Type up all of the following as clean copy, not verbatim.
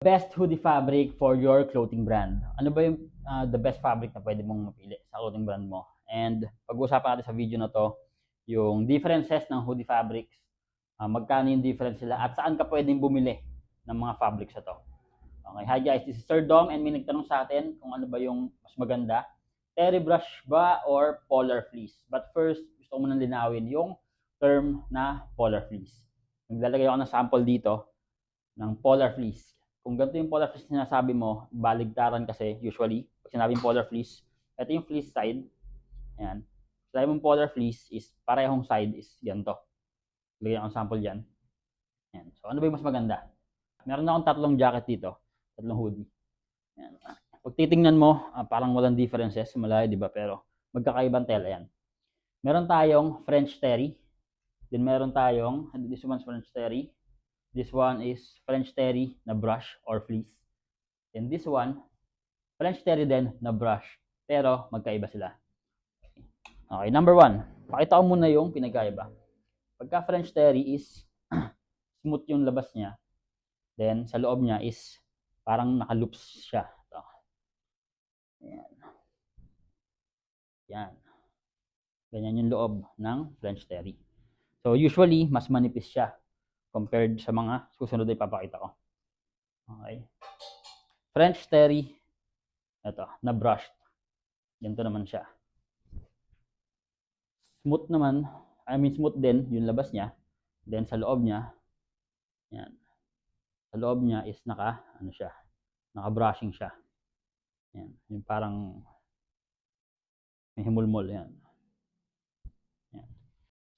best hoodie fabric for your clothing brand. Ano ba yung the best fabric na pwede mong mapili sa clothing brand mo? And pag-uusapan natin sa video na to, yung differences ng hoodie fabrics, magkano yung difference sila, at saan ka pwedeng bumili ng mga fabrics na to. Okay, hi guys, this is Sir Dom, and may nagtanong sa atin kung ano ba yung mas maganda, terry brush ba or polar fleece. But first, gusto ko munang linawin yung term na polar fleece. Naglalagay ako ng sample dito ng polar fleece. Kung ganito yung polar fleece na sinasabi mo, baligtaran kasi usually, pag sinabing polar fleece, ito yung fleece side. Ayan. Sabi mong polar fleece is parehong side is ganito. Lagyan akong sample dyan. Ayan. So ano ba yung mas maganda? Meron na akong tatlong jacket dito. Tatlong hoodie. Ayan. Pag titingnan mo, parang walang differences. Malayo, di ba? Pero magkakaibang tela yan. Meron tayong French terry. Then meron tayong, this one's French terry. This one is French terry na brush or fleece. And this one, French terry din na brush. Pero magkaiba sila. Okay, number one. Pakita ko muna yung pinagkaiba. Pagka French terry is smooth yung labas niya. Then sa loob niya is parang nakaloops siya. Ito. Ayan. Yan. Ganyan yung loob ng French terry. So usually, mas manipis siya compared sa mga susunod na ipapakita ko. Okay. French terry, ito, na brushed. Ganito naman siya. Smooth naman, smooth din yung labas niya. Then sa loob niya, yan. Sa loob niya is naka-brushing siya. Yan, yung parang may himulmol yan. Yan.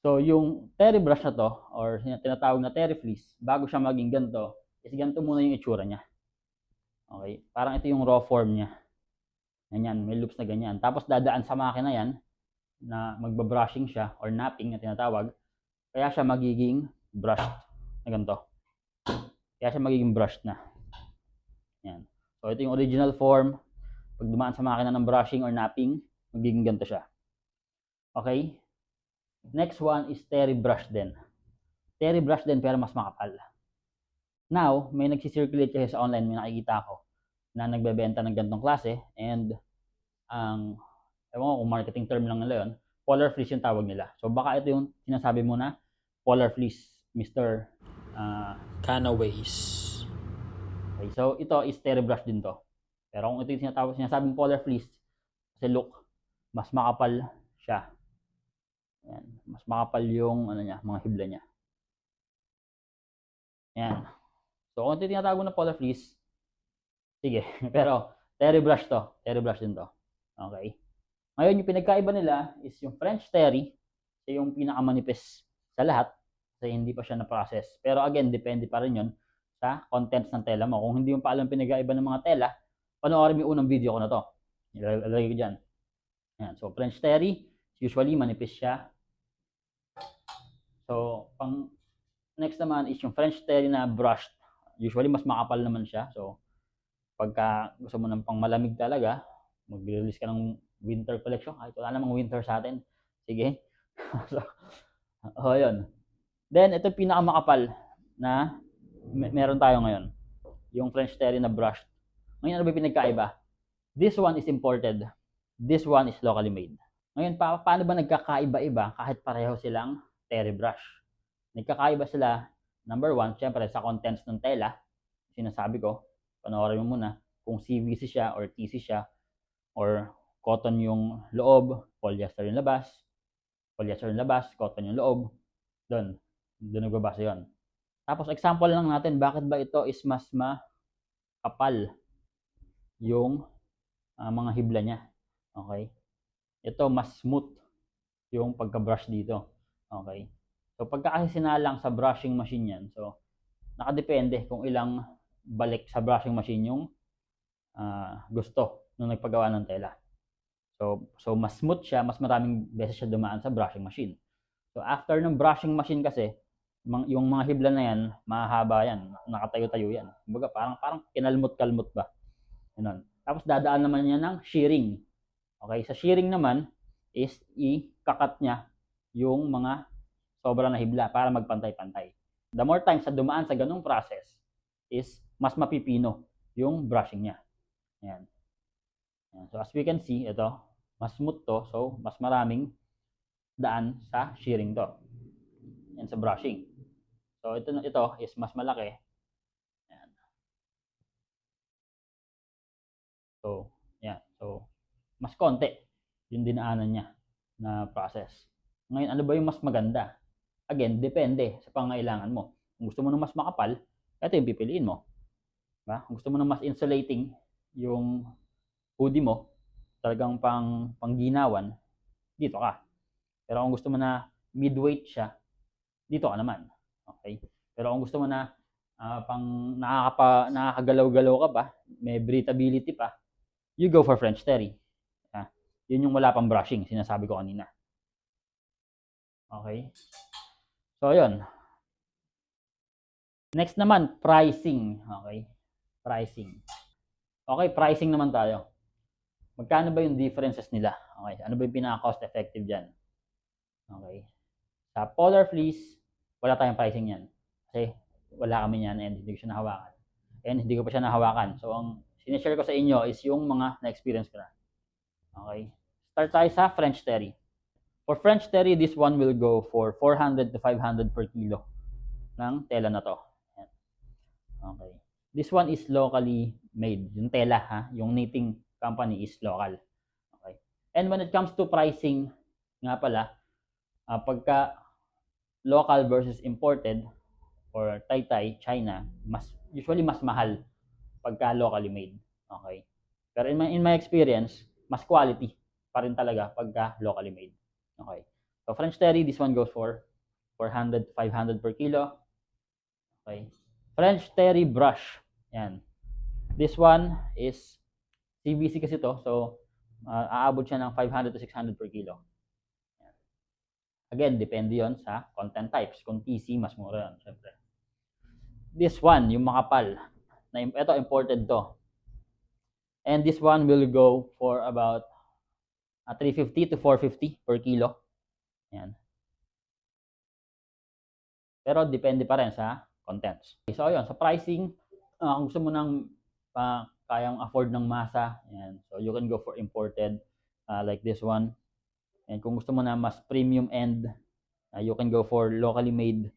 So yung terry brush na to, or tinatawag na terry fleece, bago siya maging ganito, is ganito muna yung itsura niya. Okay, parang ito yung raw form niya. Ganyan, may loops na ganyan. Tapos dadaan sa makina yan, na magbabrushing siya, or napping na tinatawag, kaya siya magiging brushed na ganito. Kaya siya magiging brushed na. Yan. So ito yung original form. Pag dumaan sa makina ng brushing or napping, magiging ganito siya. Okay? Next one is terry brush din. Terry brush din pero mas makapal. Now, may nagsisirculate kasi sa online, may nakikita ako na nagbebenta ng ganitong klase, and ewan ko kung marketing term lang nila yun, polar fleece yung tawag nila. So baka ito yung sinasabi mo na polar fleece, Mr. Canaways. Okay, so ito is terry brush din to. Pero kung ito yung sinasabing polar fleece, kasi look, mas makapal siya. Ayan, mas makapal yung mga hibla niya. Ayan. So kung ito yung tinatawag na polar fleece, sige, pero terry brush to. Terry brush din to. Okay. Ngayon, yung pinagkaiba nila is yung French terry, so yung pinakamanipis sa lahat, kasi hindi pa siya na-process. Pero again, depende pa rin yun sa contents ng tela mo. Kung hindi mo pa alam pinagkaiba ng mga tela, panoorin mo yung unang video ko na to. Ilalagay ko dyan. Ayan. So, French terry, usually manipis siya. So, next naman is yung French terry na brushed. Usually, mas makapal naman siya. So, pagka gusto mo ng pang malamig talaga, mag-release ka ng winter collection. Kahit wala namang winter sa atin. Sige. So, yun. Then, ito pinakamakapal na meron tayo ngayon. Yung French terry na brushed. Ngayon, ano ba pinagkaiba? This one is imported. This one is locally made. Ngayon, paano ba nagkakaiba-iba kahit pareho silang terry brush? Nagkakaiba sila, number one, syempre sa contents ng tela. Sinasabi ko, panoorin mo muna kung CVC siya or TC siya, or cotton yung loob, polyester yung labas, cotton yung loob. Doon nagbabasa yun. Tapos example lang natin, bakit ba ito is mas makapal yung mga hibla niya. Okay? Ito mas smooth yung pagka-brush dito. Okay? So pagka kasi sinalang sa brushing machine yan, so nakadepende kung ilang balik sa brushing machine yung gusto nung nagpagawa ng tela. So mas smooth siya, mas maraming beses siya dumaan sa brushing machine. So after ng brushing machine kasi, yung mga hibla na yan, mahaba yan, nakatayo-tayo yan. Kumbaga parang kinalmot-kalmot ba. Ganun. Tapos dadaan naman niya ng shearing. Okay, sa shearing naman is i-kakat niya yung mga sobra na hibla para magpantay-pantay. The more times sa dumaan sa ganung process is mas mapipino yung brushing niya. Ayan. Ayan. So as we can see, ito, mas smooth to. So mas maraming daan sa shearing to. Yan sa brushing. So ito is mas malaki. Ayan. So, yan. So, mas konti yung dinaanan niya na process. Ngayon, ano ba yung mas maganda? Again, depende sa pangailangan mo. Kung gusto mo ng mas makapal, ito yung pipiliin mo. Diba? Kung gusto mo ng mas insulating yung hoodie mo, talagang pangginawan, dito ka. Pero kung gusto mo na midweight siya, dito ka naman. Okay? Pero kung gusto mo na pang nakakagalaw-galaw ka pa, may breathability pa, you go for French Terry. Yun yung wala pang brushing, sinasabi ko kanina. Okay? So, yun. Next naman, pricing. Okay? Pricing. Okay, pricing naman tayo. Magkano ba yung differences nila? Okay, ano ba yung pinaka-cost effective dyan? Okay. Sa Polar Fleece, wala tayong pricing yan. Kasi wala kami yan and hindi ko siya nahawakan. And hindi ko pa siya nahawakan. So, ang sinishare ko sa inyo is yung mga na-experience ko na. Okay. Start tayo sa French Terry. For French Terry, this one will go for 400 to 500 per kilo ng tela na to. Okay. This one is locally made. Yung tela, ha? Yung knitting company is local. Okay. And when it comes to pricing, nga pala, pagka local versus imported or Taytay, China, usually mas mahal pagka locally made. Okay. Pero in my experience, mas quality pa rin talaga pagka locally made. Okay. So French Terry, this one goes for 400 to 500 per kilo. Okay. French Terry brush. Yan. This one is CBC kasi to. So aabot siya ng 500 to 600 per kilo. Yan. Again, depende yon sa content types. Kung TC, mas mura yun, syempre. This one, yung makapal. Ito, imported to. And this one will go for about 350 to 450 per kilo. Yan. Pero depende pa rin sa contents. So ayun, sa pricing, kung gusto mo ng kayang afford ng masa, yan. So you can go for imported like this one. And kung gusto mo na mas premium end, you can go for locally made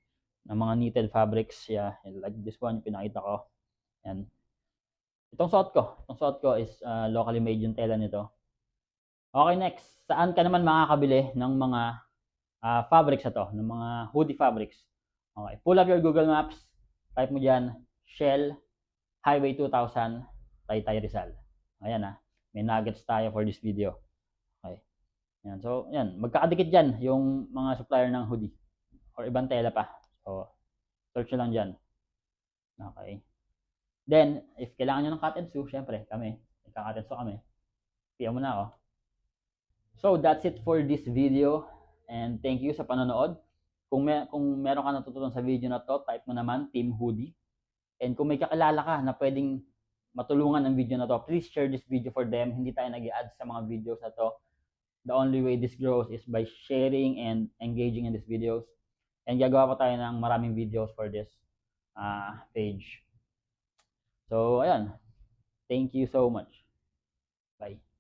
na mga knitted fabrics, yeah, like this one, pinakita ko. Yan. Itong suot ko is locally made yung tela nito. Okay, next. Saan ka naman makakabili ng mga fabrics na to, ng mga hoodie fabrics? Okay, pull up your Google Maps, type mo dyan, Shell, Highway 2000, Taytay Rizal. Ayan may nuggets tayo for this video. Okay. Yan. So, yan. Magkakadikit dyan yung mga supplier ng hoodie or ibang tela pa. So, search nyo lang dyan. Okay. Then, if kailangan nyo ng cut and sew, syempre, kami, nagka-cut and sew kami. PM mo na ako. So, that's it for this video. And thank you sa panonood. Kung meron ka natutunan sa video na to, type mo naman, Team Hoodie. And kung may kakilala ka na pwedeng matulungan ng video na to, please share this video for them. Hindi tayo nag-i-add sa mga videos na to. The only way this grows is by sharing and engaging in these videos. And gagawa pa tayo ng maraming videos for this page. So, ayan. Thank you so much. Bye.